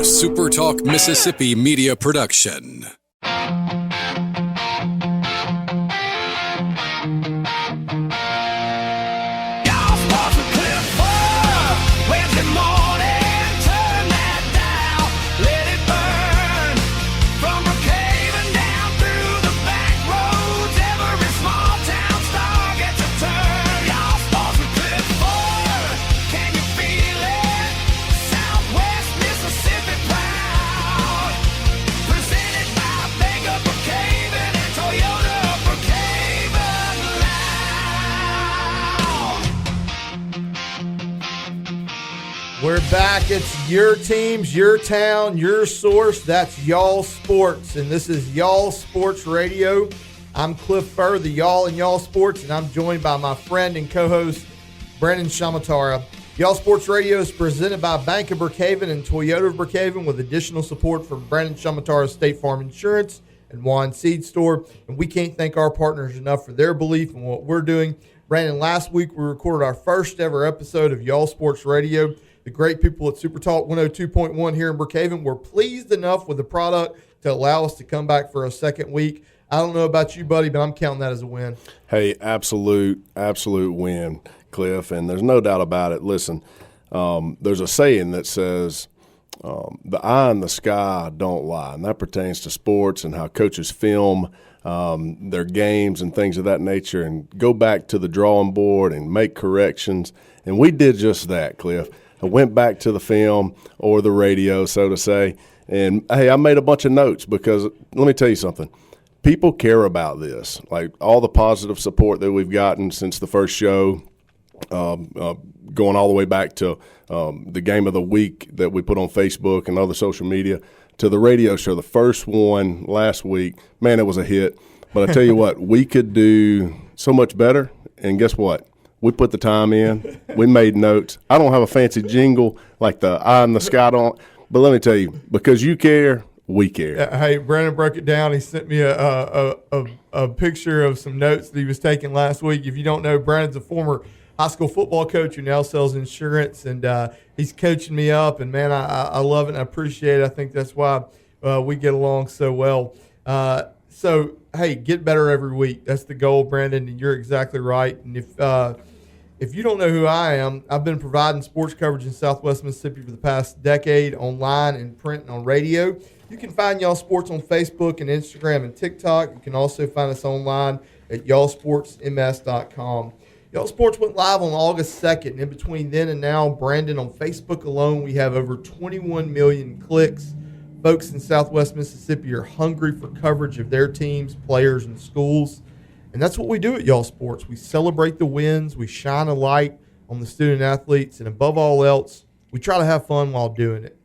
SuperTalk Mississippi media production. Y'all sports with Cliff Furr. Wednesday morning, turn that dial. Let it burn. From Brookhaven down through the back roads, every small town star gets a turn. Y'all sports with Cliff Furr. Can you feel it? Southwest Mississippi proud. Presented by Bank of Brookhaven and Toyota Brookhaven Loud. We're back. It's your teams, your town, your source. That's Y'all Sports, and this is Y'all Sports Radio. I'm Cliff Furr, the Y'all and Y'all Sports, and I'm joined by my friend and co-host, Brandon Shamatara. Y'all Sports Radio is presented by Bank of Brookhaven and Toyota of Brookhaven with additional support from Brandon Shamatara's State Farm Insurance and Juan Seed Store. And we can't thank our partners enough for their belief in what we're doing. Brandon, last week we recorded our first ever episode of Y'all Sports Radio. The great people at SuperTalk 102.1 here in Brookhaven were pleased enough with the product to allow us to come back for a second week. I don't know about you, buddy, but I'm counting that as a win. Hey, absolute win, Cliff, and there's no doubt about it. Listen, there's a saying that says, the eye in the sky don't lie, and that pertains to sports and how coaches film their games and things of that nature and go back to the drawing board and make corrections, and we did just that, Cliff. I went back to the film or the radio, so to say, and, hey, I made a bunch of notes because let me tell you something. People care about this, like all the positive support that we've gotten since the first show, going all the way back to the game of the week that we put on Facebook and other social media, to the radio show, the first one last week. Man, it was a hit. But I tell you what, we could do so much better, and guess what? We put the time in. We made notes. I don't have a fancy jingle like the eye in the sky don't, but let me tell you, because you care, we care. Hey, Brandon broke it down. He sent me a picture of some notes that he was taking last week. If you don't know, Brandon's a former high school football coach who now sells insurance, and he's coaching me up. And, man, I love it and I appreciate it. I think that's why we get along so well. So, hey, get better every week. That's the goal, Brandon, and you're exactly right. And if you don't know who I am, I've been providing sports coverage in Southwest Mississippi for the past decade, online and print and on radio. You can find Y'all Sports on Facebook and Instagram and TikTok. You can also find us online at y'allsportsms.com. Y'all Sports went live on August 2nd, and in between then and now, Brandon, on Facebook alone, we have over 21 million clicks. Folks in Southwest Mississippi are hungry for coverage of their teams, players, and schools. And that's what we do at Y'all Sports. We celebrate the wins. We shine a light on the student athletes. And above all else, we try to have fun while doing it.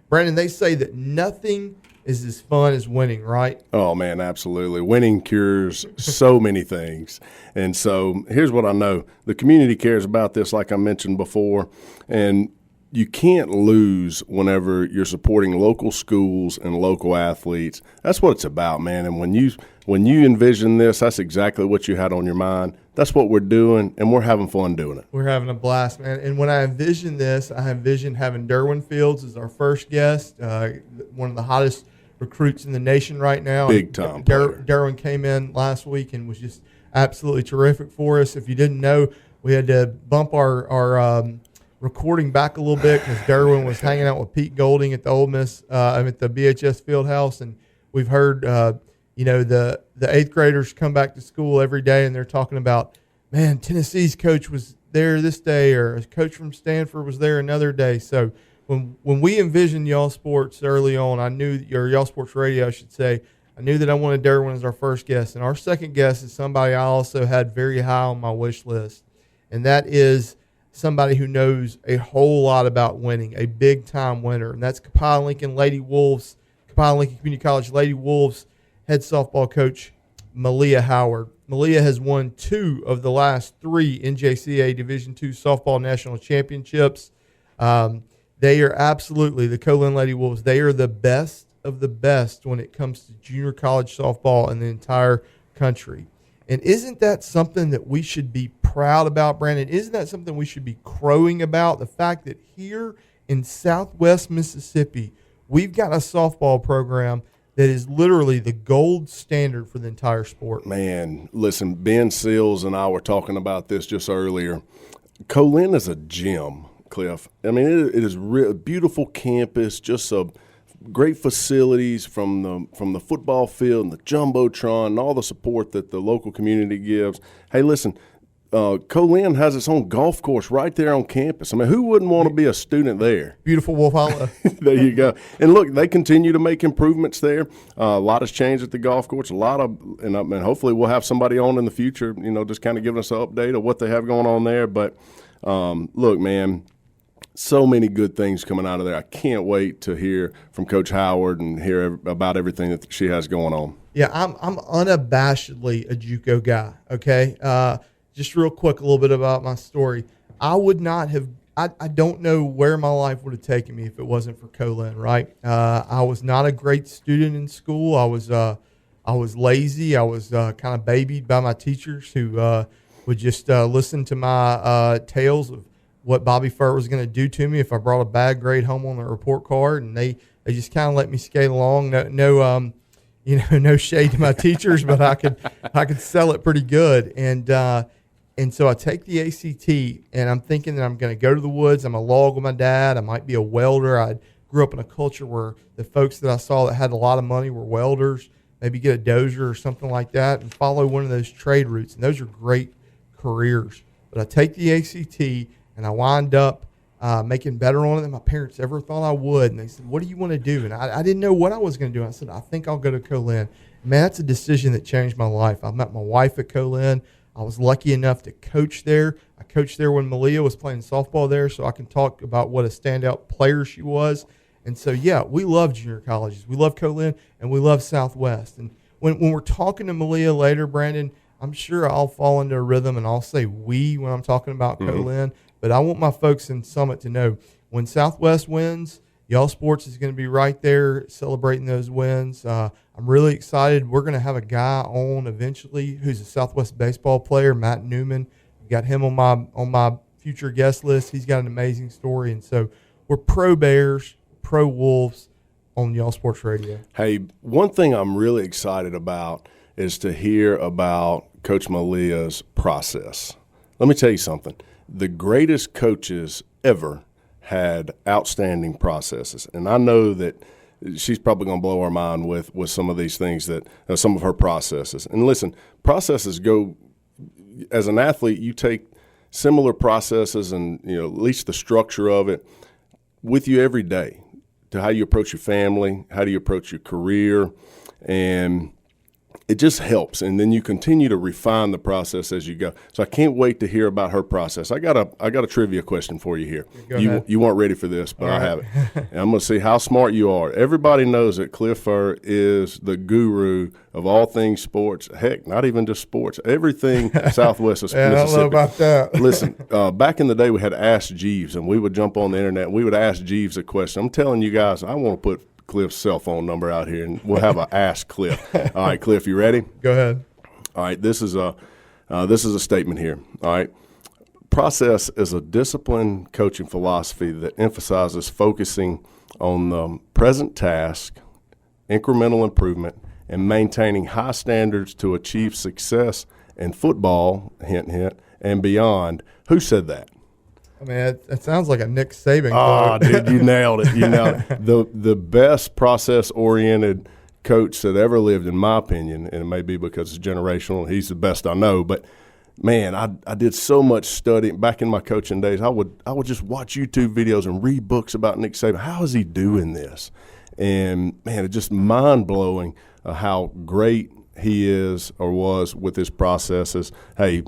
Brandon, they say that nothing is as fun as winning, right? Oh, man, absolutely. Winning cures so many things. And so here's what I know. The community cares about this, like I mentioned before. And you can't lose whenever you're supporting local schools and local athletes. That's what it's about, man. And when you envision this, that's exactly what you had on your mind. That's what we're doing, and we're having fun doing it. We're having a blast, man. And when I envisioned this, I envisioned having Derwin Fields as our first guest, one of the hottest recruits in the nation right now. Big time player. Derwin came in last week and was just absolutely terrific for us. If you didn't know, we had to bump our recording back a little bit because Derwin was hanging out with Pete Golding at the Ole Miss, at the BHS Fieldhouse, and we've heard, the eighth graders come back to school every day, and they're talking about, man, Tennessee's coach was there this day, or a coach from Stanford was there another day. So when we envisioned Y'all Sports early on, I knew, or Y'all Sports Radio, I should say, I knew that I wanted Derwin as our first guest, and our second guest is somebody I also had very high on my wish list, and that is somebody who knows a whole lot about winning, a big-time winner, and that's Lincoln Community College Lady Wolves head softball coach Meleah Howard. Meleah has won 2 of the last 3 NJCAA Division II softball national championships. They are absolutely, the Co-Lin Lady Wolves, they are the best of the best when it comes to junior college softball in the entire country. And isn't that something that we should be proud about, Brandon? Isn't that something we should be crowing about? The fact that here in Southwest Mississippi, we've got a softball program that is literally the gold standard for the entire sport. Man, listen, Ben Seals and I were talking about this just earlier. Co-Lin is a gym, Cliff. I mean, it is a beautiful campus, just a great facilities from the football field and the jumbotron and all the support that the local community gives. Hey, listen, Co-Lin has its own golf course right there on campus. I mean, who wouldn't want to be a student there? Beautiful Wolf Hollow. There you go. And look, they continue to make improvements there. A lot has changed at the golf course. And hopefully we'll have somebody on in the future, just kind of giving us an update of what they have going on there. But look, man, so many good things coming out of there. I can't wait to hear from Coach Howard and hear about everything that she has going on. Yeah, I'm unabashedly a JUCO guy, okay? Just real quick, a little bit about my story. I would not have – I don't know where my life would have taken me if it wasn't for Co-Lin, right? I was not a great student in school. I was lazy. I was kind of babied by my teachers who would just listen to my tales of what Bobby Furr was going to do to me if I brought a bad grade home on the report card, and they just kind of let me skate along. No shade to my teachers, but I could sell it pretty good. And so I take the ACT, and I'm thinking that I'm going to go to the woods. I'm a log with my dad. I might be a welder. I grew up in a culture where the folks that I saw that had a lot of money were welders, maybe get a dozer or something like that and follow one of those trade routes. And those are great careers. But I take the ACT, and I wind up making better on it than my parents ever thought I would. And they said, what do you want to do? And I didn't know what I was going to do. And I said, I think I'll go to Co-Lin. Man, that's a decision that changed my life. I met my wife at Co-Lin. I was lucky enough to coach there. I coached there when Meleah was playing softball there, so I can talk about what a standout player she was. And so, yeah, we love junior colleges. We love Co-Lin, and we love Southwest. And when we're talking to Meleah later, Brandon, I'm sure I'll fall into a rhythm, and I'll say we when I'm talking about Co-Lin. But I want my folks in Summit to know when Southwest wins, Y'all Sports is going to be right there celebrating those wins. I'm really excited. We're going to have a guy on eventually who's a Southwest baseball player, Matt Newman. We got him on my future guest list. He's got an amazing story. And so we're pro Bears, pro Wolves on Y'all Sports Radio. Hey, one thing I'm really excited about is to hear about Coach Meleah's process. Let me tell you something. The greatest coaches ever had outstanding processes, and I know that she's probably going to blow our mind with some of these things that some of her processes. And listen, processes go – as an athlete, you take similar processes and, at least the structure of it with you every day to how you approach your family, how do you approach your career, and it just helps. And then you continue to refine the process as you go. So I can't wait to hear about her process. I got a trivia question for you here. You weren't ready for this, but I have it. And I'm going to see how smart you are. Everybody knows that Cliff Furr is the guru of all things sports. Heck, not even just sports. Everything Southwest of Mississippi. I don't know about that. Listen, back in the day we had Ask Jeeves, and we would jump on the internet and we would ask Jeeves a question. I'm telling you guys, I want to put Cliff's cell phone number out here, and we'll have a Ask Cliff. All right, Cliff, you ready? Go ahead. All right, this is a statement here. All right, process is a disciplined coaching philosophy that emphasizes focusing on the present task, incremental improvement, and maintaining high standards to achieve success in football, hint, hint, and beyond. Who said that? I mean, it sounds like a Nick Saban quote. Dude, you nailed it. You nailed it. The best process-oriented coach that ever lived, in my opinion, and it may be because it's generational, he's the best I know, but, man, I did so much studying. Back in my coaching days, I would just watch YouTube videos and read books about Nick Saban. How is he doing this? And, man, it's just mind-blowing how great he is or was with his processes. Hey,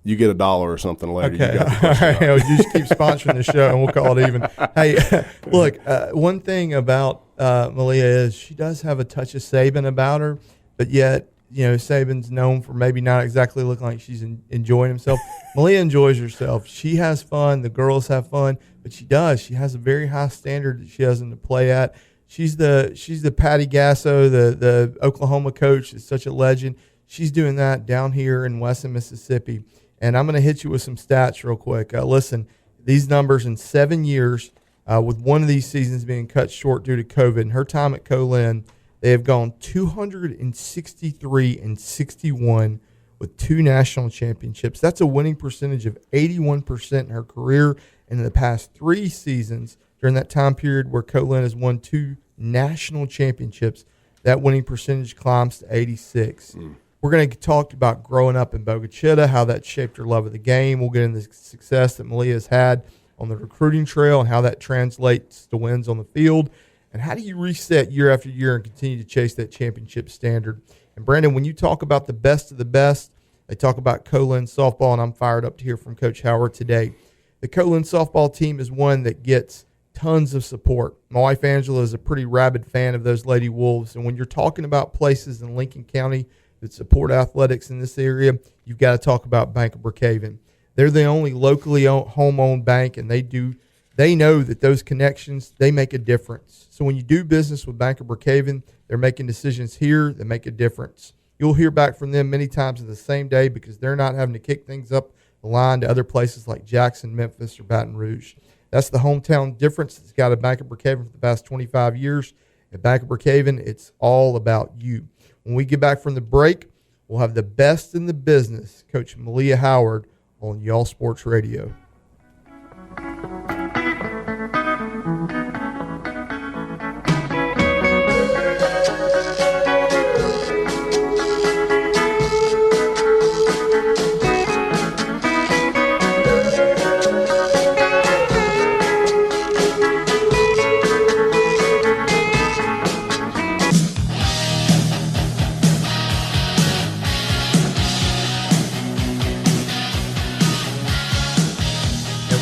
you get $1 or something later. Okay. You got the question. All right. You just keep sponsoring the show, and we'll call it even. Hey, look, one thing about Meleah is she does have a touch of Saban about her, but yet, Saban's known for maybe not exactly looking like she's enjoying himself. Meleah enjoys herself. She has fun. The girls have fun, but she does. She has a very high standard that she has to play at. She's the Patty Gasso, the Oklahoma coach. Is such a legend. She's doing that down here in Weston, Mississippi. And I'm going to hit you with some stats real quick. Listen, these numbers in 7 years, with one of these seasons being cut short due to COVID. In her time at Co-Lin, they have gone 263-61 with 2 national championships. That's a winning percentage of 81% in her career. And in the past 3 seasons, during that time period where Co-Lin has won 2 national championships, that winning percentage climbs to 86. We're going to talk about growing up in Boca Chica, how that shaped her love of the game. We'll get into the success that Meleah has had on the recruiting trail and how that translates to wins on the field. And how do you reset year after year and continue to chase that championship standard? And, Brandon, when you talk about the best of the best, they talk about Co-Lin softball, and I'm fired up to hear from Coach Howard today. The Co-Lin softball team is one that gets tons of support. My wife, Angela, is a pretty rabid fan of those Lady Wolves. And when you're talking about places in Lincoln County that support athletics in this area, you've got to talk about Bank of Brookhaven. They're the only locally home-owned bank, and they know that those connections, they make a difference. So when you do business with Bank of Brookhaven, they're making decisions here that make a difference. You'll hear back from them many times in the same day because they're not having to kick things up the line to other places like Jackson, Memphis, or Baton Rouge. That's the hometown difference that's got a Bank of Brookhaven for the past 25 years. At Bank of Brookhaven, it's all about you. When we get back from the break, we'll have the best in the business, Coach Meleah Howard, on Y'all Sports Radio.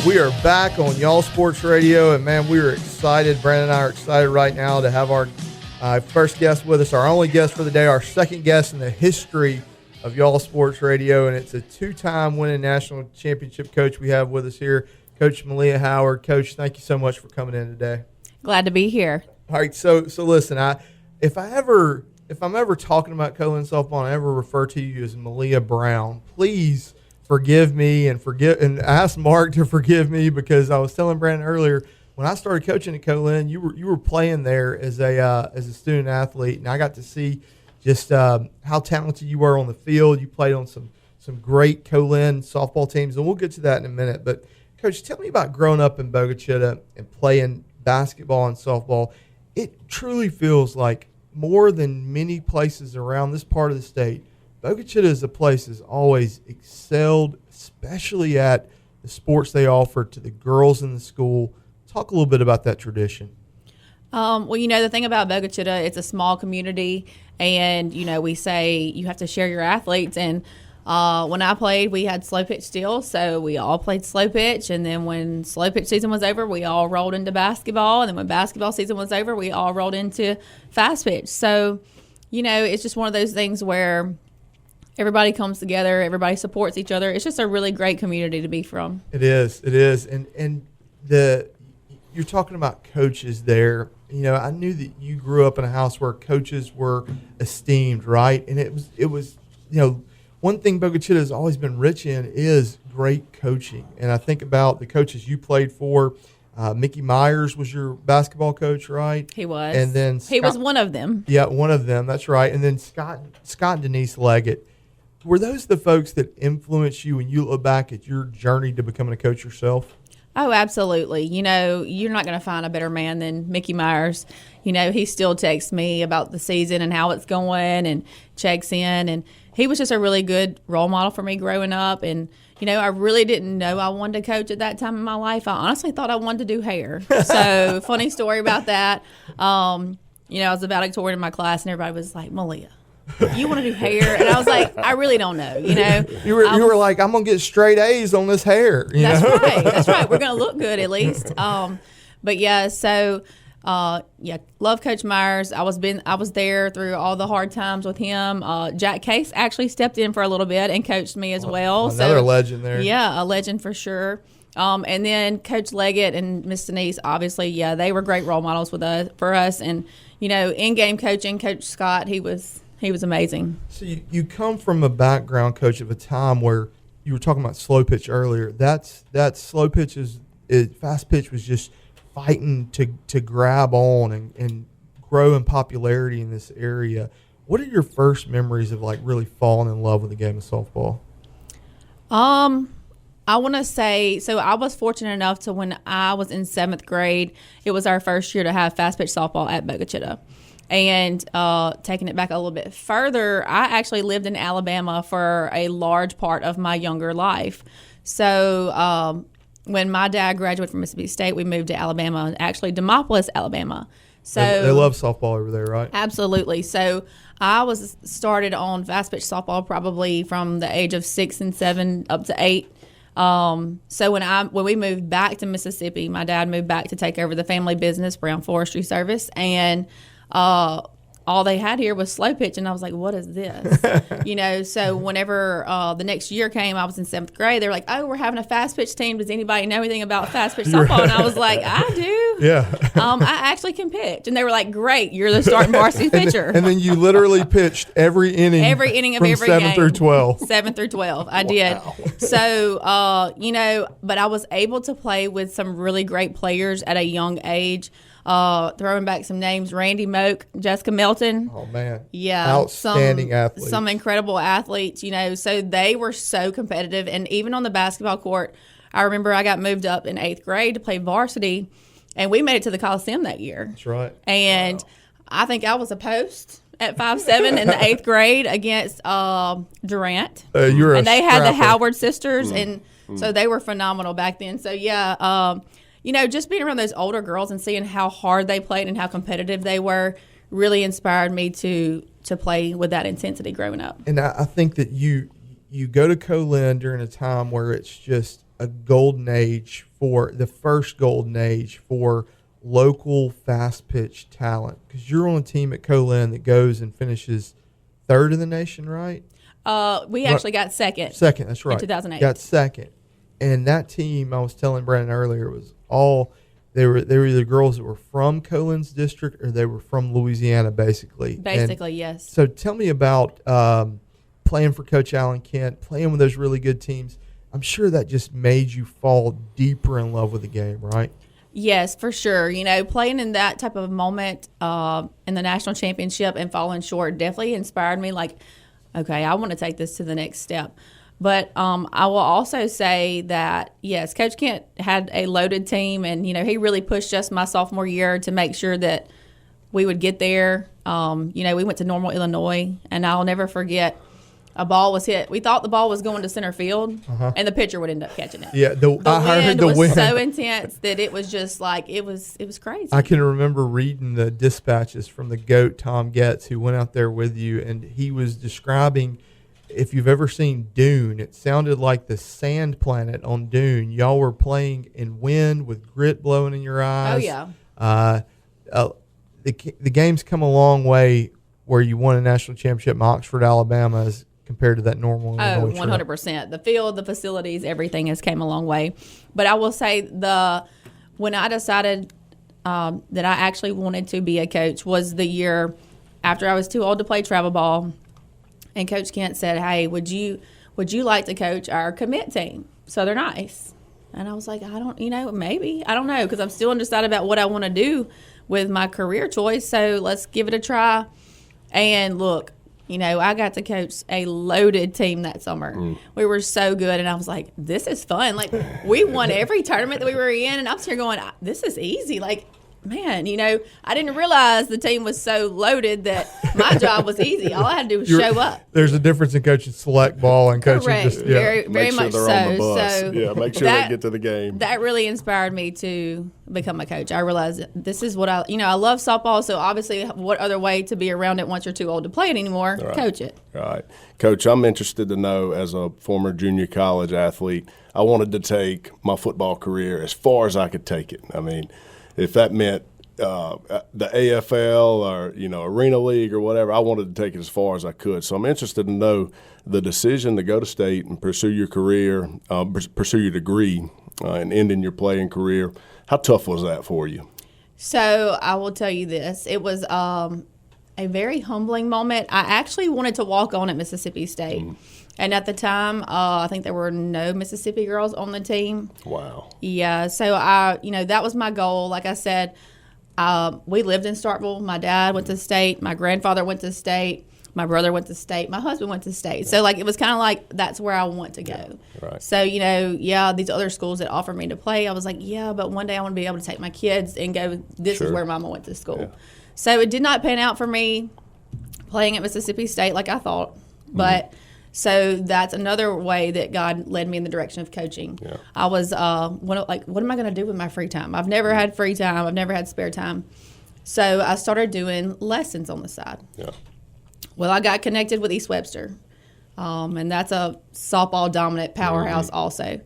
We are back on Y'all Sports Radio, and, man, we are excited. Brandon and I are excited right now to have our first guest with us, our only guest for the day, our second guest in the history of Y'all Sports Radio, and it's a 2-time winning national championship coach we have with us here, Coach Meleah Howard. Coach, thank you so much for coming in today. Glad to be here. All right, so listen, if I'm ever talking about Co-Lin softball and I ever refer to you as Meleah Brown, please forgive me and ask Mark to forgive me, because I was telling Brandon earlier, when I started coaching at Co-Lin, you were playing there as a student athlete, and I got to see just how talented you were on the field. You played on some great Co-Lin softball teams, and we'll get to that in a minute. But Coach, tell me about growing up in Boca Chica and playing basketball and softball. It truly feels like more than many places around this part of the state, Boca Chica is a place that's always excelled, especially at the sports they offer to the girls in the school. Talk a little bit about that tradition. Well, the thing about Boca Chica, it's a small community, and, we say you have to share your athletes. And when I played, we had slow pitch still, so we all played slow pitch. And then when slow pitch season was over, we all rolled into basketball. And then when basketball season was over, we all rolled into fast pitch. So, it's just one of those things where everybody comes together, everybody supports each other. It's just a really great community to be from. It is. And you're talking about coaches there. I knew that you grew up in a house where coaches were esteemed, right? And it was one thing Boca Chica has always been rich in is great coaching. And I think about the coaches you played for. Mickey Myers was your basketball coach, right? He was. And then he was one of them. Yeah, one of them. That's right. And then Scott and Denise Leggett. Were those the folks that influenced you when you look back at your journey to becoming a coach yourself? Oh, absolutely. You're not going to find a better man than Mickey Myers. He still texts me about the season and how it's going and checks in. And he was just a really good role model for me growing up. And, I really didn't know I wanted to coach at that time in my life. I honestly thought I wanted to do hair. So, funny story about that. I was the valedictorian in my class, and everybody was like, Meleah, you want to do hair? And I was like, I really don't know. You were like, I'm gonna get straight A's on this hair. That's right. We're gonna look good at least. But yeah, so love Coach Myers. I was there through all the hard times with him. Jack Case actually stepped in for a little bit and coached me as well. Another legend there. Yeah, a legend for sure. And then Coach Leggett and Miss Denise, obviously, they were great role models for us. And in-game coaching, Coach Scott, he was amazing. So you come from a background, Coach, of a time where you were talking about slow pitch earlier. That slow pitch fast pitch was just fighting to grab on and grow in popularity in this area. What are your first memories of like really falling in love with the game of softball? I want to say, so I was fortunate enough to when I was in 7th grade, it was our first year to have fast pitch softball at Bogachita. And taking it back a little bit further, I actually lived in Alabama for a large part of my younger life. So when my dad graduated from Mississippi State, we moved to Alabama, actually Demopolis, Alabama. So They love softball over there, right? Absolutely. So I was started on fast pitch softball probably from the age of 6 and 7 up to 8. So when we moved back to Mississippi, my dad moved back to take over the family business, Brown Forestry Service, and all they had here was slow pitch, and I was like, what is this? So whenever the next year came, I was in 7th grade, they were like, oh, we're having a fast pitch team. Does anybody know anything about fast pitch softball? And I was like, I do. Yeah. I actually can pitch. And they were like, great, you're the starting varsity pitcher. And then you literally pitched every inning of from every 7 game. through 12. 7 through 12. I did. So, but I was able to play with some really great players at a young age. Throwing back some names, Randy Moak, Jessica Melton. Oh, man. Yeah. Outstanding athletes. Some incredible athletes, so they were so competitive. And even on the basketball court, I remember I got moved up in 8th grade to play varsity, and we made it to the Coliseum that year. That's right. And I think I was a post at 5'7" in the 8th grade against Durant. And they had the Howard sisters, and so they were phenomenal back then. So, yeah, just being around those older girls and seeing how hard they played and how competitive they were really inspired me to play with that intensity growing up. And I think that you go to Co-Lin during a time where it's just a golden age the first golden age for local fast pitch talent, because you're on a team at Co-Lin that goes and finishes 3rd in the nation, right? We actually got second. Second, that's right. In 2008. Got second. And that team, I was telling Brandon earlier, was all they were either girls that were from Co-Lin's district or they were from Louisiana, basically. Basically, yes. So tell me about playing for Coach Alan Kent, playing with those really good teams. I'm sure that just made you fall deeper in love with the game, right? Yes, for sure. Playing in that type of moment in the national championship and falling short definitely inspired me. Like, okay, I want to take this to the next step. But I will also say that, yes, Coach Kent had a loaded team, and, he really pushed us my sophomore year to make sure that we would get there. We went to Normal, Illinois, and I'll never forget a ball was hit. We thought the ball was going to center field, and the pitcher would end up catching it. Yeah, the wind was wind so intense that it was just like it was crazy. I can remember reading the dispatches from the GOAT, Tom Getz, who went out there with you, and he was describing, if you've ever seen Dune, it sounded like the sand planet on Dune. Y'all were playing in wind with grit blowing in your eyes. Oh, yeah. The game's come a long way where you won a national championship in Oxford, Alabama, as compared to that normal. Oh, 100%. The field, the facilities, everything has came a long way. But I will say when I decided that I actually wanted to be a coach was the year after I was too old to play travel ball. And Coach Kent said, hey, would you like to coach our commit team? Southern Ice. And I was like, maybe. I don't know, because I'm still undecided about what I want to do with my career choice. So let's give it a try. And look, I got to coach a loaded team that summer. We were so good. And I was like, this is fun. Like, we won every tournament that we were in. And I'm sitting here going, this is easy. Like, man, I didn't realize the team was so loaded that my job was easy. All I had to do was show up. There's a difference in coaching select ball and coaching Correct. just very make sure much they're so. on the bus. So yeah, make sure they get to the game. That really inspired me to become a coach. I realized this is what I love softball, so obviously what other way to be around it once you're too old to play it anymore? Right. Coach it. Right. Coach, I'm interested to know, as a former junior college athlete, I wanted to take my football career as far as I could take it. I mean, if that meant the AFL or Arena League or whatever, I wanted to take it as far as I could. So I'm interested to know the decision to go to state and pursue your career, pursue your degree, and ending your playing career. How tough was that for you? So I will tell you this: it was a very humbling moment. I actually wanted to walk on at Mississippi State. And at the time, I think there were no Mississippi girls on the team. Wow. Yeah, so that was my goal. Like I said, we lived in Starkville. My dad went to state. My grandfather went to state. My brother went to state. My husband went to state. So, it was kind of like that's where I want to go. Yeah, right. So, these other schools that offered me to play, I was like, yeah, but one day I want to be able to take my kids and go, this is where Mama went to school. Yeah. So, it did not pan out for me playing at Mississippi State like I thought. But so that's another way that God led me in the direction of coaching. Yeah. I was, what am I going to do with my free time? I've never had free time. I've never had spare time. So I started doing lessons on the side. Yeah. Well, I got connected with East Webster, and that's a softball dominant powerhouse also.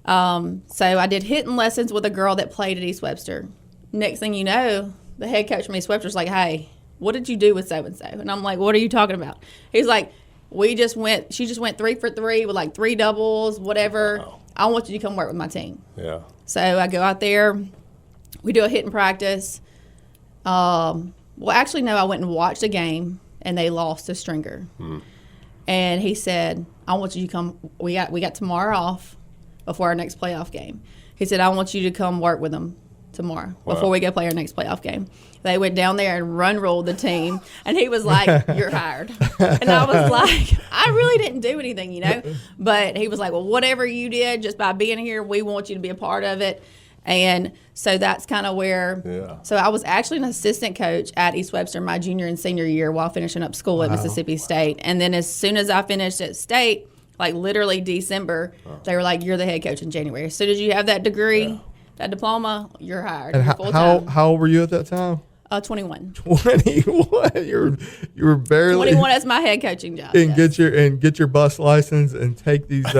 So I did hitting lessons with a girl that played at East Webster. Next thing you know, the head coach from East Webster's like, hey, what did you do with so-and-so? And I'm like, what are you talking about? He's like, she just went 3 for 3 with 3 doubles, whatever. Wow. I want you to come work with my team. Yeah. So I go out there. We do a hitting practice. Well, actually, no, I went and watched a game, and they lost to Stringer. And he said, I want you to come. We got tomorrow off before our next playoff game. He said, I want you to come work with them tomorrow before we go play our next playoff game. They went down there and run-rolled the team, and he was like, you're hired. And I was like, I really didn't do anything, But he was like, well, whatever you did, just by being here, we want you to be a part of it. And so that's kind of where so I was actually an assistant coach at East Webster my junior and senior year while finishing up school at Mississippi State. And then as soon as I finished at State, literally December, they were like, you're the head coach in January. As soon as you have that degree, that diploma, you're hired. And how old were you at that time? 21. 21. You were barely 21 as my head coaching job. And get your bus license and take these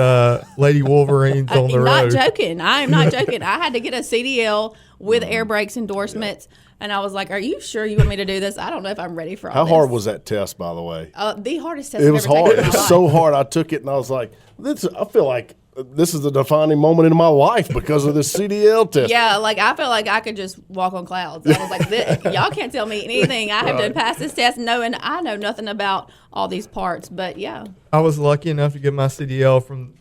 Lady Wolverines on the road. Not joking. I am not joking. I had to get a CDL with air brakes endorsements. And I was like, are you sure you want me to do this? I don't know if I'm ready for all this. How hard was that test, by the way? The hardest test It I've was ever hard. taken in It my was life. so hard. I took it, and I was like, I feel like this is the defining moment in my life because of this CDL test. Yeah, I felt like I could just walk on clouds. I was like, y'all can't tell me anything. I have to pass this test knowing I know nothing about all these parts. But, yeah. I was lucky enough to get my CDL from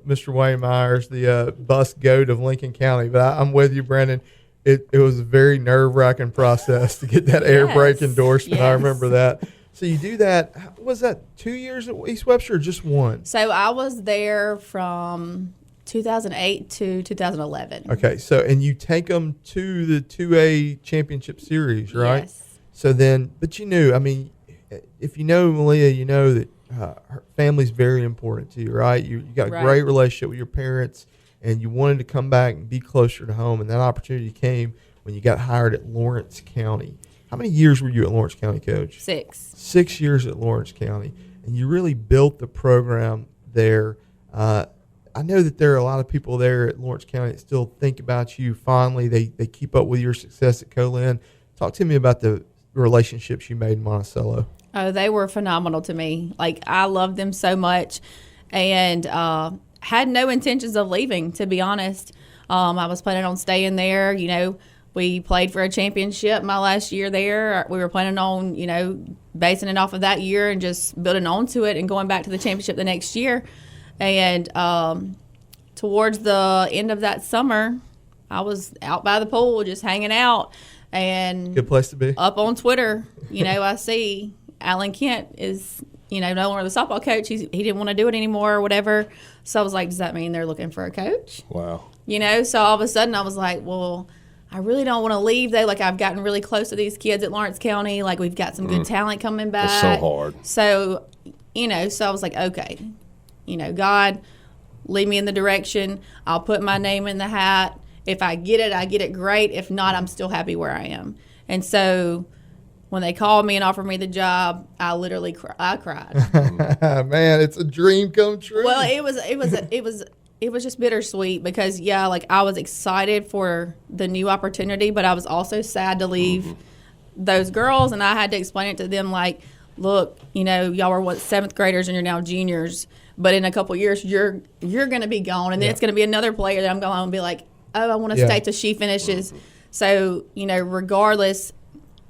Mr. Wayne Myers, the bus goat of Lincoln County. But I'm with you, Brandon. It was a very nerve-wracking process to get that air brake endorsement. I remember that. So you do that. Was that 2 years at East Webster or just one? So I was there from 2008 to 2011. Okay. So, and you take them to the 2A championship series, right? Yes. So then, but you knew, if you know Meleah, you know that her family's very important to you, right? You got a great relationship with your parents, and you wanted to come back and be closer to home. And that opportunity came when you got hired at Lawrence County. How many years were you at Lawrence County, Coach? 6. 6 years at Lawrence County. And you really built the program there. I know that there are a lot of people there at Lawrence County that still think about you fondly. They keep up with your success at Co-Lin. Talk to me about the relationships you made in Monticello. Oh, they were phenomenal to me. I loved them so much and had no intentions of leaving, to be honest. I was planning on staying there, We played for a championship my last year there. We were planning on, basing it off of that year and just building onto it and going back to the championship the next year. And towards the end of that summer, I was out by the pool just hanging out. And good place to be. Up on Twitter, I see Alan Kent is, no longer the softball coach. He didn't want to do it anymore or whatever. So I was like, does that mean they're looking for a coach? Wow. So all of a sudden I was like, well, I really don't want to leave, though. I've gotten really close to these kids at Lawrence County. We've got some good talent coming back. It's so hard. So, so I was like, okay, God, lead me in the direction. I'll put my name in the hat. If I get it great. If not, I'm still happy where I am. And so when they called me and offered me the job, I literally cried. Man, it's a dream come true. Well, it was just bittersweet because, I was excited for the new opportunity, but I was also sad to leave those girls, and I had to explain it to them look, y'all were 7th graders and you're now juniors, but in a couple of years you're going to be gone, and then it's going to be another player that I'm going to be like, oh, I want to stay till she finishes. So, regardless,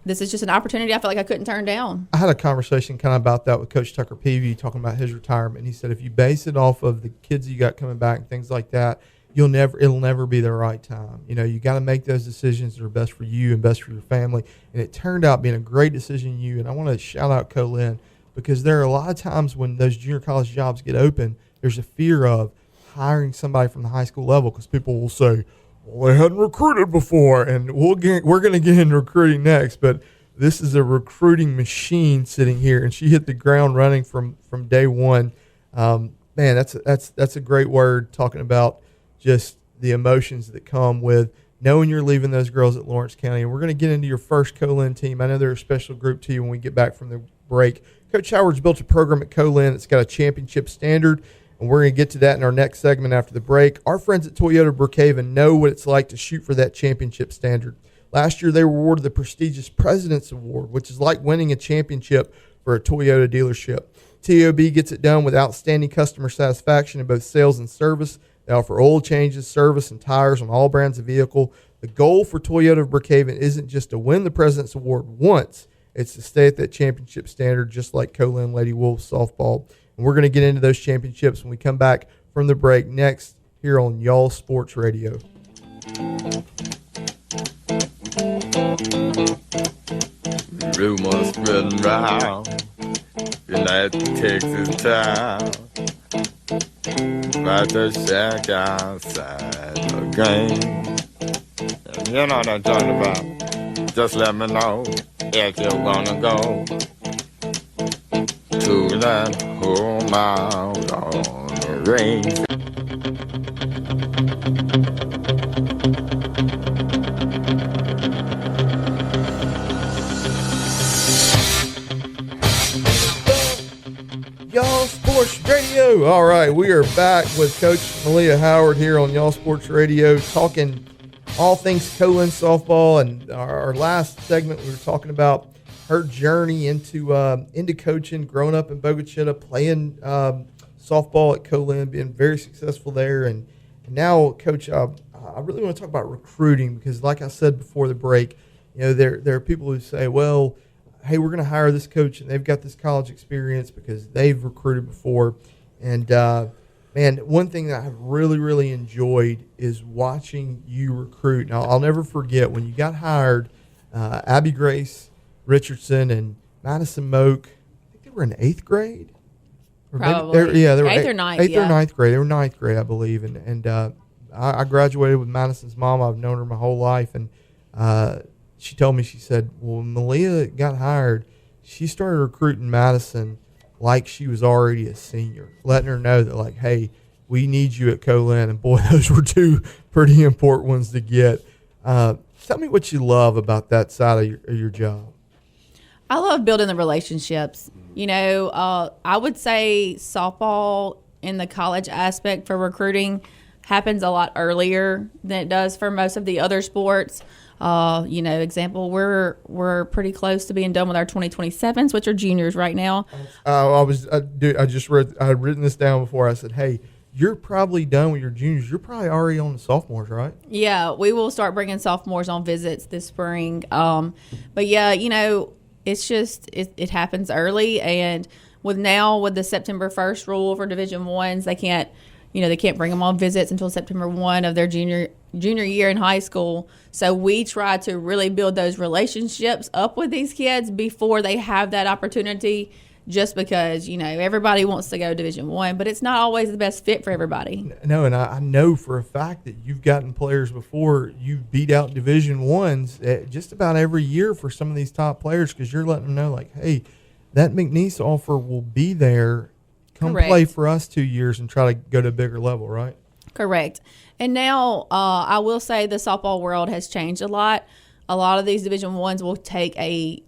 this is just an opportunity I feel like I couldn't turn down. I had a conversation kind of about that with Coach Tucker Peavy, talking about his retirement. He said if you base it off of the kids you got coming back and things like that, it'll never be the right time. You know, you got to make those decisions that are best for you and best for your family. And it turned out being a great decision for you. And I want to shout out Co-Lin, because there are a lot of times when those junior college jobs get open, there's a fear of hiring somebody from the high school level, because people will say, well, they hadn't recruited before, and we're going to get into recruiting next. But this is a recruiting machine sitting here, and she hit the ground running from day one. Man, that's a great word, talking about just the emotions that come with knowing you're leaving those girls at Lawrence County. And we're going to get into your first Co-Lin team. I know they're a special group to you when we get back from the break. Coach Howard's built a program at Co-Lin that's got a championship standard, and we're going to get to that in our next segment after the break. Our friends at Toyota Brookhaven know what it's like to shoot for that championship standard. Last year, they were awarded the prestigious President's Award, which is like winning a championship for a Toyota dealership. TOB gets it done with outstanding customer satisfaction in both sales and service. They offer oil changes, service, and tires on all brands of vehicle. The goal for Toyota of Brookhaven isn't just to win the President's Award once. It's to stay at that championship standard, just like Co-Lin Lady Wolves softball. And we're going to get into those championships when we come back from the break next here on Y'all Sports Radio. Rumors spreading round United Texas town about the shack outside the game. And you know what I'm talking about. Just let me know if you're gonna go to that home out on the range. Y'all Sports Radio. All right, we are back with Coach Meleah Howard here on Y'all Sports Radio, talking all things Co-Lin softball. And our last segment, we were talking about her journey into coaching, growing up in Bogachita, playing softball at Co-Lin, being very successful there. And now, Coach, I really want to talk about recruiting, because like I said before the break, you know, there are people who say, well, hey, we're going to hire this coach, and they've got this college experience because they've recruited before. And, man, one thing that I've really, really enjoyed is watching you recruit. Now, I'll never forget when you got hired, Abby Grace Richardson and Madison Moak, I think they were in 8th grade. Or Probably. They were 8th or 9th. 8th or 9th grade. They were 9th grade, I believe. And I graduated with Madison's mom. I've known her my whole life. And she told me, she said, well, when Meleah got hired, she started recruiting Madison like she was already a senior, letting her know that, like, hey, we need you at Co-Lin. And, boy, those were two pretty important ones to get. Tell me what you love about that side of your job. I love building the relationships. You know, I would say softball in the college aspect for recruiting happens a lot earlier than it does for most of the other sports. You know, example, we're pretty close to being done with our 2027s, which are juniors right now. I had written this down before. I said, hey, you're probably done with your juniors. You're probably already on the sophomores, right? Yeah, we will start bringing sophomores on visits this spring. But yeah, you know, it's just it happens early, and with the September 1st rule for Division Ones, they can't bring them on visits until September 1 of their junior year in high school. So we try to really build those relationships up with these kids before they have that opportunity, just because, you know, everybody wants to go Division 1, but it's not always the best fit for everybody. No, and I know for a fact that you've gotten players before, you've beat out Division 1s just about every year for some of these top players, because you're letting them know, like, hey, that McNeese offer will be there. Come Correct. Play for us 2 years and try to go to a bigger level, right? Correct. And now I will say the softball world has changed a lot. A lot of these Division Ones will take a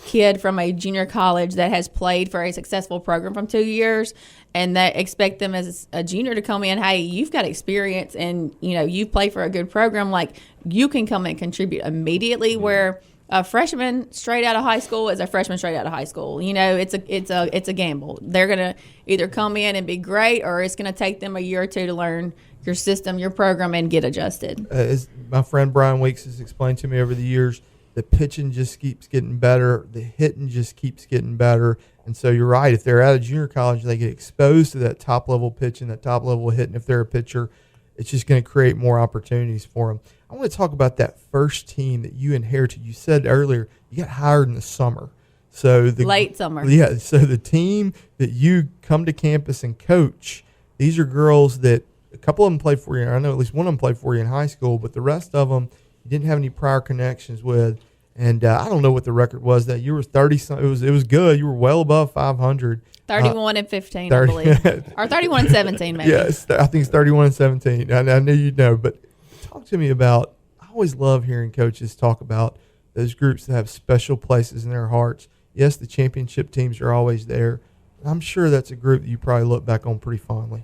kid from a junior college that has played for a successful program from 2 years, and they expect them as a junior to come in. Hey, you've got experience, and you know you play for a good program. Like, you can come and contribute immediately. Where a freshman straight out of high school is a freshman straight out of high school. You know, it's a gamble. They're gonna either come in and be great, or it's gonna take them a year or two to learn your system, your program, and get adjusted. As my friend Brian Weeks has explained to me over the years, the pitching just keeps getting better. The hitting just keeps getting better. And so you're right. If they're at a junior college, they get exposed to that top-level pitching, that top-level hitting. If they're a pitcher, it's just going to create more opportunities for them. I want to talk about that first team that you inherited. You said earlier you got hired in the summer. So Late summer. Yeah, so the team that you come to campus and coach, these are girls that a couple of them played for you. I know at least one of them played for you in high school, but the rest of them you didn't have any prior connections with. And I don't know what the record was that you were 30. It was good. You were well above 500. 31 and 15, I believe, or 31 and 17, maybe. Yes, I think it's 31 and 17. I knew you'd know, but talk to me about. I always love hearing coaches talk about those groups that have special places in their hearts. Yes, the championship teams are always there. I'm sure that's a group that you probably look back on pretty fondly.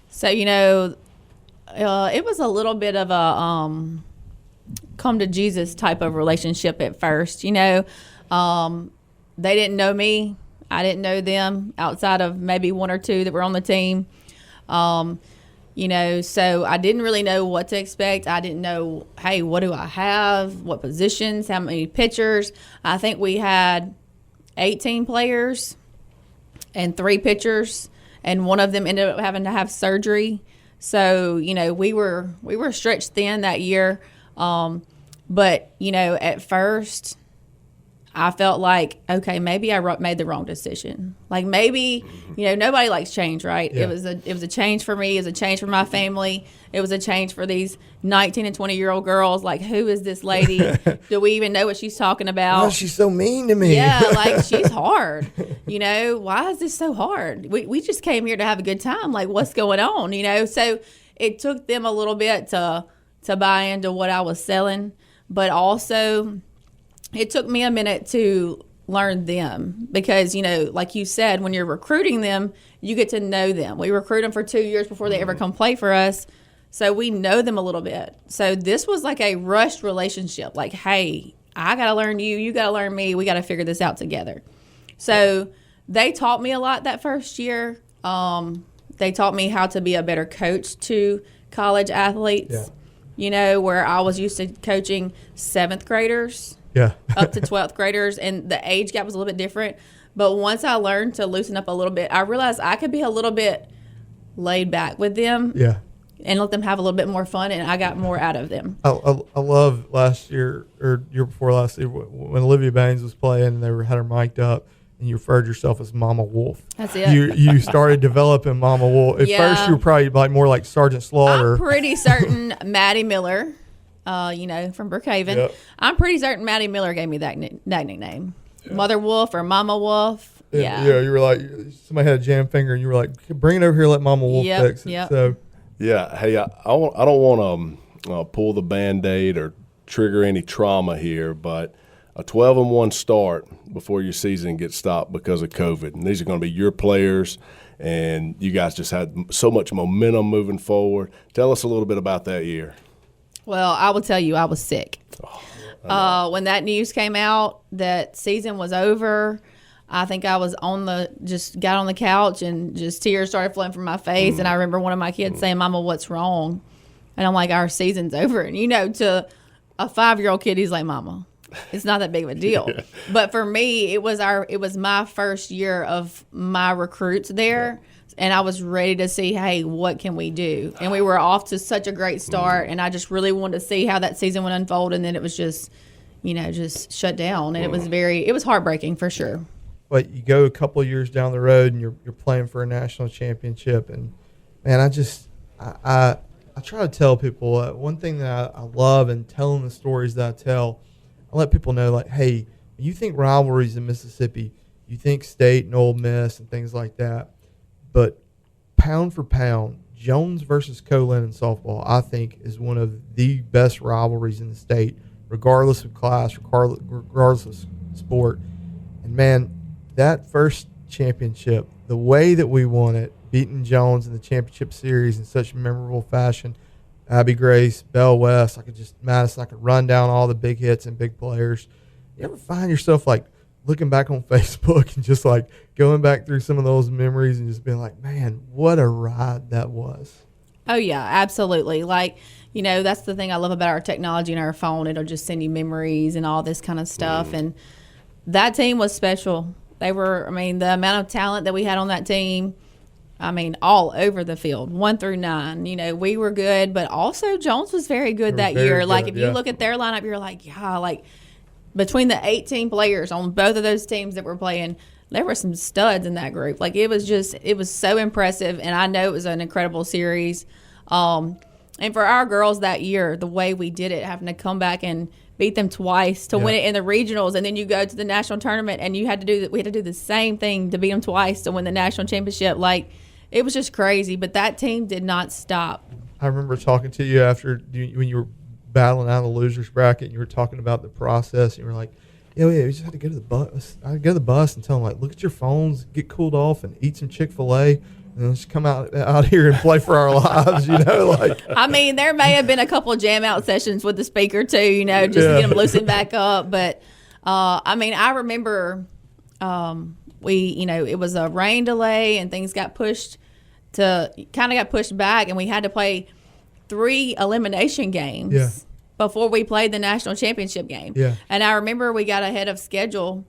So, it was a little bit of a come to Jesus type of relationship at first. They didn't know me. I didn't know them outside of maybe one or two that were on the team. So I didn't really know what to expect. I didn't know, hey, what do I have? What positions? How many pitchers? I think we had 18 players and 3 pitchers, and one of them ended up having to have surgery. So, we were stretched thin that year. But at first I felt like, okay, maybe I made the wrong decision. Like maybe, nobody likes change, right? Yeah. It was a change for me. It was a change for my family. It was a change for these 19 and 20-year-old girls. Like, who is this lady? Do we even know what she's talking about? Oh, she's so mean to me. Yeah, like she's hard. Why is this so hard? We just came here to have a good time. Like, what's going on? So it took them a little bit to buy into what I was selling, but also it took me a minute to learn them because, like you said, when you're recruiting them, you get to know them. We recruit them for 2 years before they ever come play for us. So we know them a little bit. So this was like a rushed relationship. Like, hey, I got to learn you. You got to learn me. We got to figure this out together. So they taught me a lot that first year. They taught me how to be a better coach to college athletes, where I was used to coaching 7th graders. Yeah. Up to 12th graders, and the age gap was a little bit different. But once I learned to loosen up a little bit, I realized I could be a little bit laid back with them and let them have a little bit more fun, and I got more out of them. I love last year or year before last year when Olivia Baines was playing and they had her mic'd up and you referred yourself as Mama Wolf. That's it. You started developing Mama Wolf. At first you were probably more like Sergeant Slaughter. I'm pretty certain Maddie Miller, from Brookhaven. Yep. I'm pretty certain Maddie Miller gave me that nickname. Yeah. Mother Wolf or Mama Wolf. Yeah. Yeah, you were like, somebody had a jam finger and you were like, bring it over here, let Mama Wolf fix it. Yep. So, yeah, hey, I don't want to pull the Band-Aid or trigger any trauma here, but a 12-1 start before your season gets stopped because of COVID. And these are going to be your players, and you guys just had so much momentum moving forward. Tell us a little bit about that year. Well, I will tell you, I was sick. When that news came out that season was over, I think I was got on the couch and just tears started flowing from my face. And I remember one of my kids saying, "Mama, what's wrong?" And I'm like, "Our season's over." And to a 5-year-old kid, he's like, "Mama, it's not that big of a deal." Yeah. But for me, it was my first year of my recruits there. And I was ready to see, hey, what can we do? And we were off to such a great start. And I just really wanted to see how that season would unfold. And then it was just, just shut down. And it was heartbreaking for sure. But you go a couple of years down the road and you're playing for a national championship. And, man, I try to tell people one thing that I love in telling the stories that I tell, I let people know, like, hey, you think rivalries in Mississippi, you think State and Ole Miss and things like that. But pound for pound, Jones versus Co-Lin in softball, I think, is one of the best rivalries in the state, regardless of class, regardless of sport. And, man, that first championship, the way that we won it, beating Jones in the championship series in such memorable fashion, Abby Grace, Bell West, Madison, I could run down all the big hits and big players. You ever find yourself, like, looking back on Facebook and just, like, going back through some of those memories and just being like, man, what a ride that was? Oh, yeah, absolutely. Like, you know, that's the thing I love about our technology and our phone. It'll just send you memories and all this kind of stuff. And that team was special. They were, I mean, the amount of talent that we had on that team, I mean, all over the field, 1 through 9. You know, we were good, but also Jones was very good that year. Like, if you look at their lineup, you're like, yeah, like between the 18 players on both of those teams that were playing, there were some studs in that group. Like, it was so impressive, and I know it was an incredible series. And for our girls that year, the way we did it, having to come back and beat them twice to win it in the regionals, and then you go to the national tournament and we had to do the same thing to beat them twice to win the national championship. Like, it was just crazy, but that team did not stop. I remember talking to you when you were battling out of the losers bracket, and you were talking about the process, and you were like, yeah, we just had to go to the bus. I go to the bus and tell them, like, look at your phones, get cooled off, and eat some Chick-fil-A. And let's come out here and play for our lives, you know. Like, I mean, there may have been a couple of jam out sessions with the speaker too, you know, just to get them loosened back up. But I mean, I remember it was a rain delay and things got pushed back, and we had to play 3 elimination games before we played the national championship game. Yeah. And I remember we got ahead of schedule,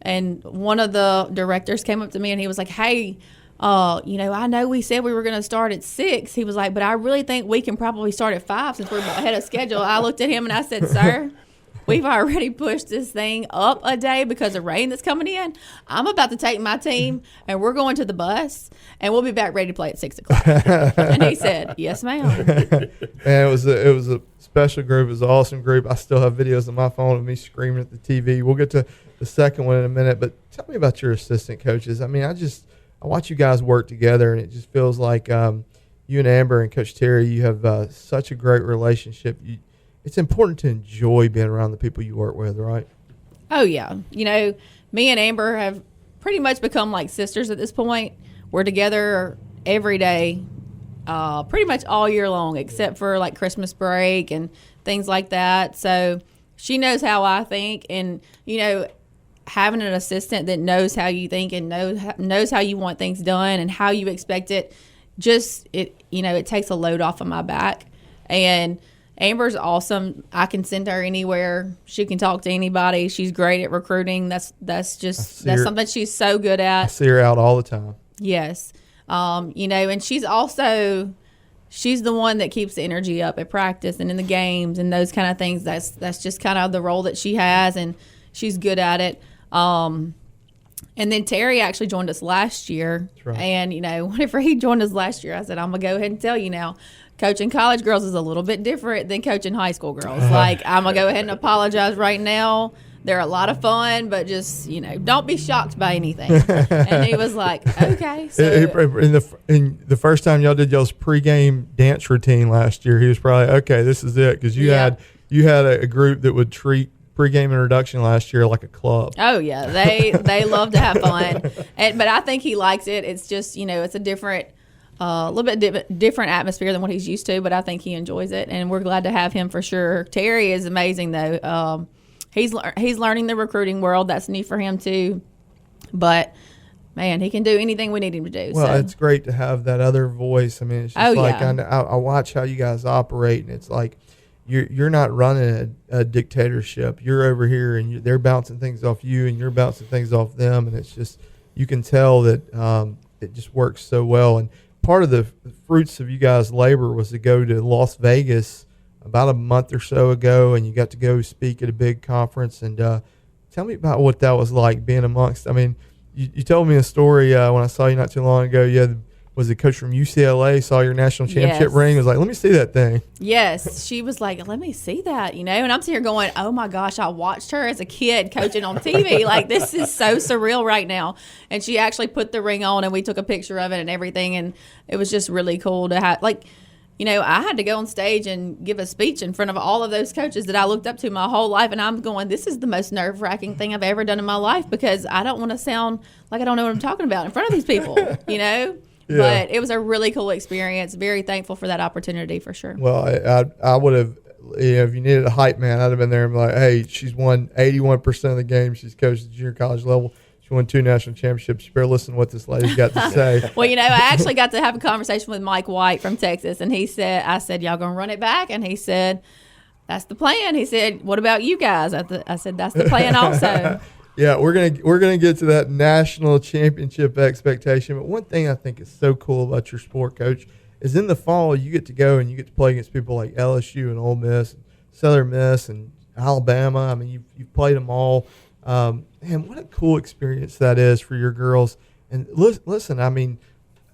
and one of the directors came up to me and he was like, hey, I know we said we were going to start at 6. He was like, but I really think we can probably start at 5 since we're ahead of schedule. I looked at him and I said, sir, we've already pushed this thing up a day because of rain that's coming in. I'm about to take my team and we're going to the bus and we'll be back ready to play at 6 o'clock. And he said, yes, ma'am. And it was a special group. It was an awesome group. I still have videos on my phone of me screaming at the TV. We'll get to the second one in a minute, but tell me about your assistant coaches. I mean, I watch you guys work together, and it just feels like you and Amber and Coach Terry, you have such a great relationship. It's important to enjoy being around the people you work with, right? Oh, yeah. You know, me and Amber have pretty much become like sisters at this point. We're together every day, pretty much all year long, except for like Christmas break and things like that. So she knows how I think, and, you know, having an assistant that knows how you think and knows how you want things done and how you expect it, it takes a load off of my back. And Amber's awesome. I can send her anywhere. She can talk to anybody. She's great at recruiting. That's something she's so good at. I see her out all the time. Yes. And she's the one that keeps the energy up at practice and in the games and those kind of things. That's just kind of the role that she has, and she's good at it. And then Terry actually joined us last year. That's right. And, whenever he joined us last year, I said, I'm going to go ahead and tell you now, coaching college girls is a little bit different than coaching high school girls. Like, I'm going to go ahead and apologize right now. They're a lot of fun, but just, don't be shocked by anything. And he was like, okay. So in the first time y'all did y'all's pregame dance routine last year, he was probably, okay, this is it. Because you had a group that would treat pregame introduction last year like a club. Oh, yeah. They love to have fun. But I think he likes it. It's just, it's a different, little bit different atmosphere than what he's used to, but I think he enjoys it. And we're glad to have him for sure. Terry is amazing, though. He's learning the recruiting world. That's new for him, too. But, man, he can do anything we need him to do. Well, it's great to have that other voice. I mean, it's just I watch how you guys operate, and it's like, You're not running a dictatorship. You're over here, and they're bouncing things off you, and you're bouncing things off them, and it's just you can tell that it just works so well. And part of the fruits of you guys' labor was to go to Las Vegas about a month or so ago, and you got to go speak at a big conference. And tell me about what that was like being amongst. I mean, you told me a story when I saw you not too long ago. You had was a coach from UCLA, saw your national championship ring, was like, let me see that thing. Yes. She was like, let me see that, And I'm sitting here going, oh, my gosh, I watched her as a kid coaching on TV. Like, this is so surreal right now. And she actually put the ring on, and we took a picture of it and everything. And it was just really cool to have, I had to go on stage and give a speech in front of all of those coaches that I looked up to my whole life. And I'm going, this is the most nerve-wracking thing I've ever done in my life, because I don't want to sound like I don't know what I'm talking about in front of these people, Yeah. But it was a really cool experience. Very thankful for that opportunity, for sure. Well, I would have, if you needed a hype man, I'd have been there and be like, hey, she's won 81% of the games she's coached at junior college level. She won 2 national championships. You better listen to what this lady's got to say. Well, I actually got to have a conversation with Mike White from Texas, and I said, y'all gonna run it back? And he said, that's the plan. He said, what about you guys? I said, that's the plan also. Yeah, we're gonna get to that national championship expectation. But one thing I think is so cool about your sport, Coach, is in the fall you get to go and you get to play against people like LSU and Ole Miss, and Southern Miss, and Alabama. I mean, you've played them all. Man, what a cool experience that is for your girls. And listen, I mean,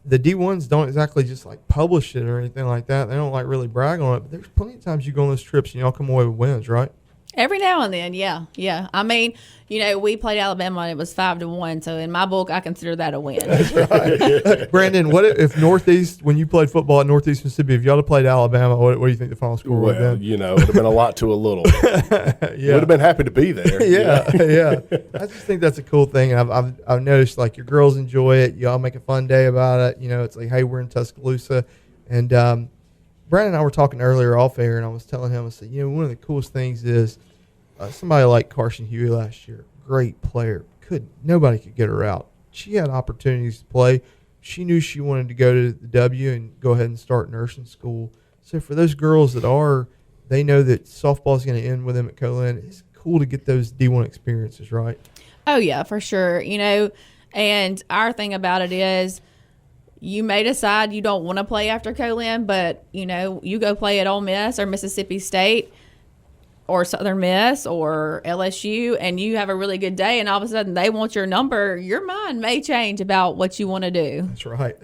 the D1s don't exactly just like publish it or anything like that. They don't like really brag on it. But there's plenty of times you go on those trips and y'all come away with wins, right? Every now and then, yeah. I mean, we played Alabama and it was 5-1. So in my book, I consider that a win. That's right. Brandon, what if Northeast, when you played football at Northeast Mississippi, if y'all had played Alabama, what do you think the final score would have been? It would have been a lot to a little. Yeah. Would have been happy to be there. Yeah. I just think that's a cool thing. I've noticed like your girls enjoy it. Y'all make a fun day about it. It's like, hey, we're in Tuscaloosa, and Brandon and I were talking earlier off air, and I was telling him, I said, one of the coolest things is somebody like Carson Huey last year, great player. Nobody could get her out. She had opportunities to play. She knew she wanted to go to the W and go ahead and start nursing school. So for those girls they know that softball is going to end with them at Co-Lin. It's cool to get those D1 experiences, right? Oh, yeah, for sure. And our thing about it is you may decide you don't want to play after Co-Lin, but, you go play at Ole Miss or Mississippi State or Southern Miss or LSU, and you have a really good day, and all of a sudden they want your number, your mind may change about what you want to do. That's right.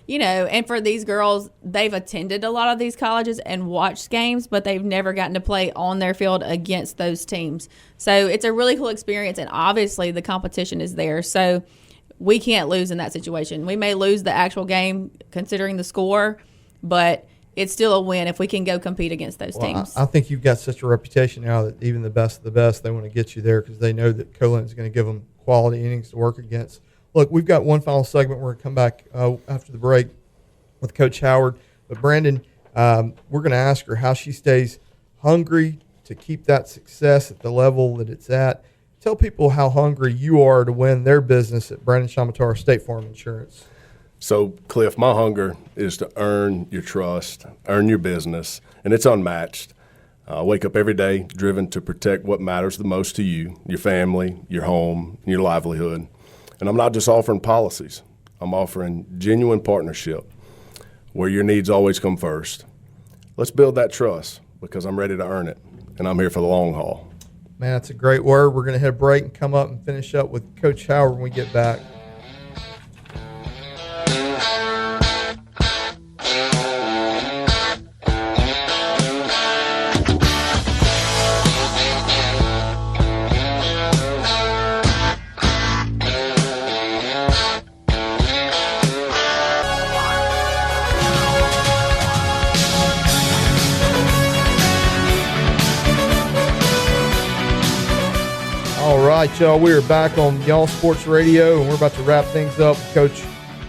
And for these girls, they've attended a lot of these colleges and watched games, but they've never gotten to play on their field against those teams. So it's a really cool experience, and obviously the competition is there. So we can't lose in that situation. We may lose the actual game considering the score, but it's still a win if we can go compete against those teams. I think you've got such a reputation now that even the best of the best, they want to get you there because they know that Co-Lin is going to give them quality innings to work against. Look, we've got one final segment. We're going to come back after the break with Coach Howard. But, Brandon, we're going to ask her how she stays hungry to keep that success at the level that it's at. Tell people how hungry you are to win their business at Brandon Shamatara State Farm Insurance. So, Cliff, my hunger is to earn your trust, earn your business, and it's unmatched. I wake up every day driven to protect what matters the most to you, your family, your home, and your livelihood. And I'm not just offering policies. I'm offering genuine partnership where your needs always come first. Let's build that trust because I'm ready to earn it, and I'm here for the long haul. Man, that's a great word. We're going to hit a break and come up and finish up with Coach Howard when we get back. All right, y'all, we are back on Y'all Sports Radio, and we're about to wrap things up with Coach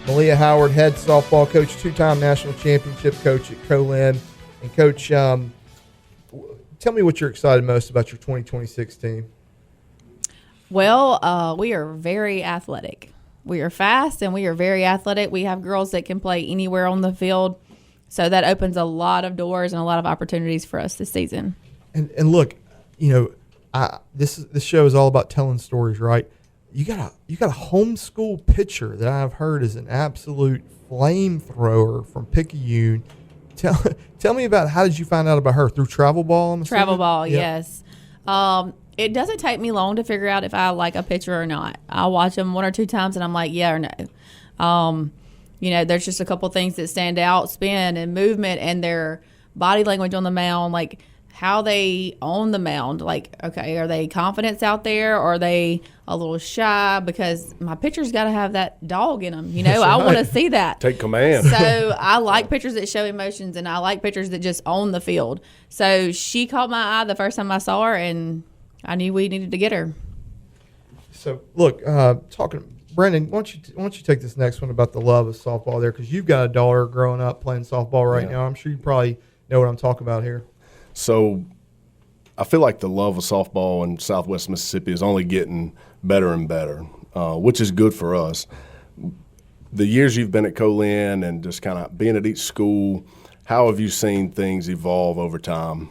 Meleah Howard, head softball coach, 2-time national championship coach at Co-Lin. And, Coach, tell me what you're excited most about your 2026 team. Well, we are very athletic. We are fast, and we are very athletic. We have girls that can play anywhere on the field, so that opens a lot of doors and a lot of opportunities for us this season. And look, this show is all about telling stories, right? You got a homeschool pitcher that I've heard is an absolute flamethrower from Picayune. Tell me about how did you find out about her through travel ball? Travel ball, yes. It doesn't take me long to figure out if I like a pitcher or not. I'll watch them 1 or 2 times and I'm like, yeah or no. There's just a couple things that stand out: spin and movement and their body language on the mound, like how they own the mound. Like, okay, are they confidence out there, or are they a little shy? Because my pitcher's got to have that dog in them. That's I right. want to see that. Take command. So I like pitchers that show emotions, and I like pitchers that just own the field. So she caught my eye the first time I saw her, and I knew we needed to get her. So, look, Brandon, why don't you take this next one about the love of softball there, because you've got a daughter growing up playing softball right now. I'm sure you probably know what I'm talking about here. So I feel like the love of softball in Southwest Mississippi is only getting better and better. which is good for us. The years you've been at Co-Lin and just kind of being at each school, how have you seen things evolve over time?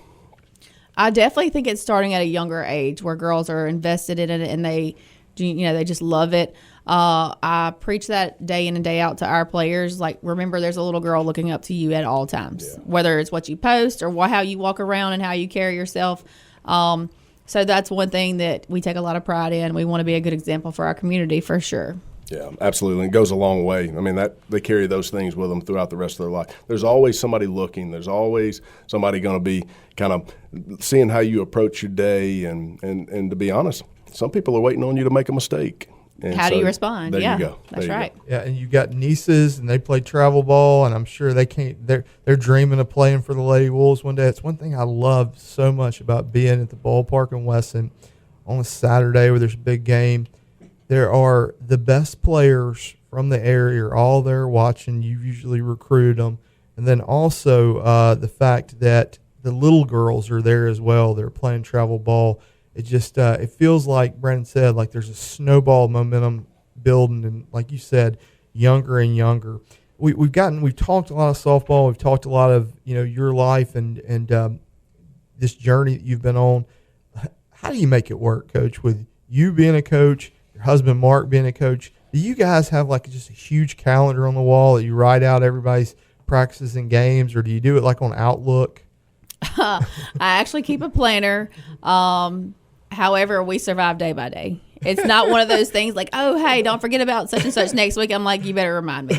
I definitely think it's starting at a younger age where girls are invested in it and they just love it. I preach that day in and day out to our players. Like, remember, there's a little girl looking up to you at all times, whether it's what you post or how you walk around and how you carry yourself. So that's one thing that we take a lot of pride in. We want to be a good example for our community for sure. Yeah, absolutely. It goes a long way. I mean, that they carry those things with them throughout the rest of their life. There's always somebody looking. There's always somebody going to be kind of seeing how you approach your day. And to be honest, some people are waiting on you to make a mistake. And how do you respond? There yeah, you go. That's right. Yeah, and you got nieces, and they play travel ball, and I'm sure they can't. They're dreaming of playing for the Lady Wolves one day. It's one thing I love so much about being at the ballpark in Wesson on a Saturday where there's a big game. There are the best players from the area are all there watching. You've usually recruited them. And then also the fact that the little girls are there as well. They're playing travel ball. It just it feels like Brandon said, like there's a snowball momentum building. And like you said, younger and younger. We've talked a lot of softball. We've talked a lot of, your life and this journey that you've been on. How do you make it work, Coach, with you being a coach, your husband Mark being a coach? Do you guys have like just a huge calendar on the wall that you write out everybody's practices and games, or do you do it like on Outlook? I actually keep a planner. However, we survive day by day. It's not one of those things like, oh, hey, don't forget about such and such next week. I'm like, you better remind me.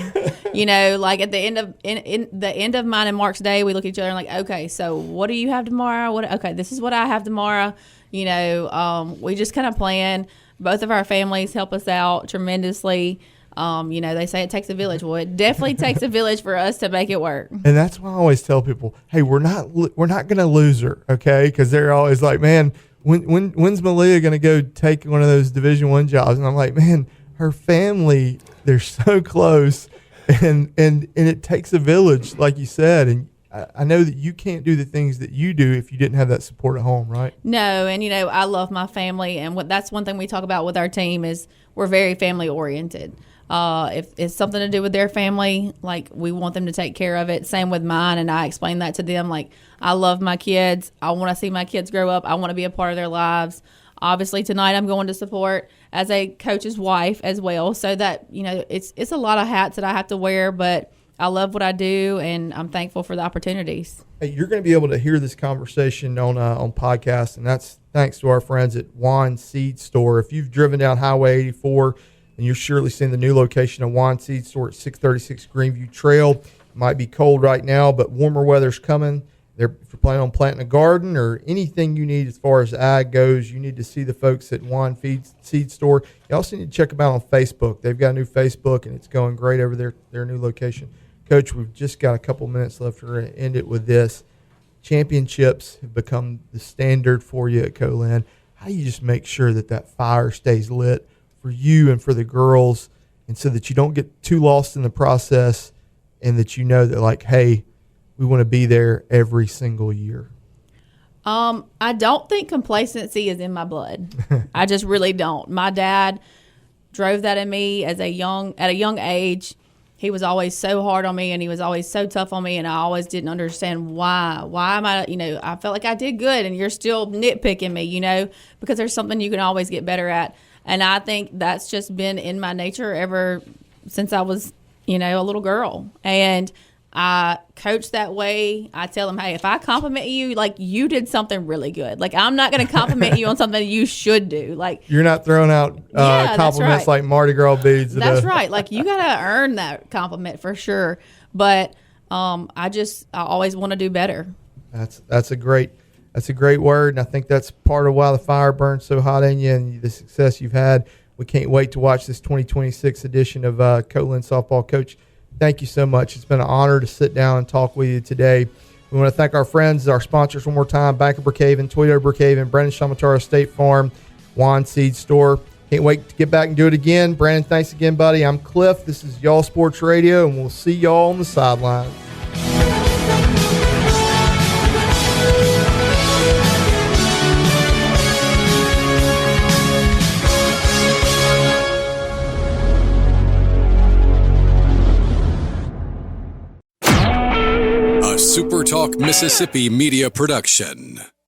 Like at the end of in the end of mine and Mark's day, we look at each other and like, okay, so what do you have tomorrow? Okay, this is what I have tomorrow. We just kind of plan. Both of our families help us out tremendously. They say it takes a village. Well, it definitely takes a village for us to make it work. And that's why I always tell people, hey, we're not going to lose her, okay? Because they're always like, man, when's Meleah going to go take one of those Division I jobs? And I'm like, man, her family, they're so close, and it takes a village, like you said. And I know that you can't do the things that you do if you didn't have that support at home, right? No, and I love my family, and that's one thing we talk about with our team is we're very family oriented. If it's something to do with their family, like we want them to take care of it. Same with mine, and I explain that to them. Like, I love my kids. I want to see my kids grow up. I want to be a part of their lives. Obviously, tonight I'm going to support as a coach's wife as well. So that it's a lot of hats that I have to wear, but I love what I do, and I'm thankful for the opportunities. Hey, you're going to be able to hear this conversation on podcast, and that's thanks to our friends at Juan Seed Store. If you've driven down Highway 84, and you're surely seeing the new location of Juan Seed Store at 636 Greenview Trail. It might be cold right now, but warmer weather's coming. If you're planning on planting a garden or anything you need as far as ag goes, you need to see the folks at Juan Seed Store. You also need to check them out on Facebook. They've got a new Facebook, and it's going great over their new location. Coach, we've just got a couple minutes left. We're going to end it with this. Championships have become the standard for you at Co-Lin. How do you just make sure that fire stays lit for you and for the girls, and so that you don't get too lost in the process, and that that like, hey, we want to be there every single year? I don't think complacency is in my blood. I just really don't. My dad drove that in me at a young age. He was always so hard on me, and he was always so tough on me, and I always didn't understand why. Why am I, I felt like I did good, and you're still nitpicking me, because there's something you can always get better at. And I think that's just been in my nature ever since I was, a little girl. And I coach that way. I tell them, hey, if I compliment you, like, you did something really good. Like, I'm not going to compliment you on something you should do. Like, you're not throwing out compliments like Mardi Gras beads. That's right. Like, you got to earn that compliment for sure. But I always want to do better. That's a great word, and I think that's part of why the fire burns so hot in you and the success you've had. We can't wait to watch this 2026 edition of Co-Lin Softball. Coach, thank you so much. It's been an honor to sit down and talk with you today. We want to thank our friends, our sponsors one more time, Bank of Brookhaven, Toyota Brookhaven, Brandon Shamataro State Farm, Juan Seed Store. Can't wait to get back and do it again. Brandon, thanks again, buddy. I'm Cliff. This is Y'all Sports Radio, and we'll see y'all on the sidelines. SuperTalk Mississippi Media Production.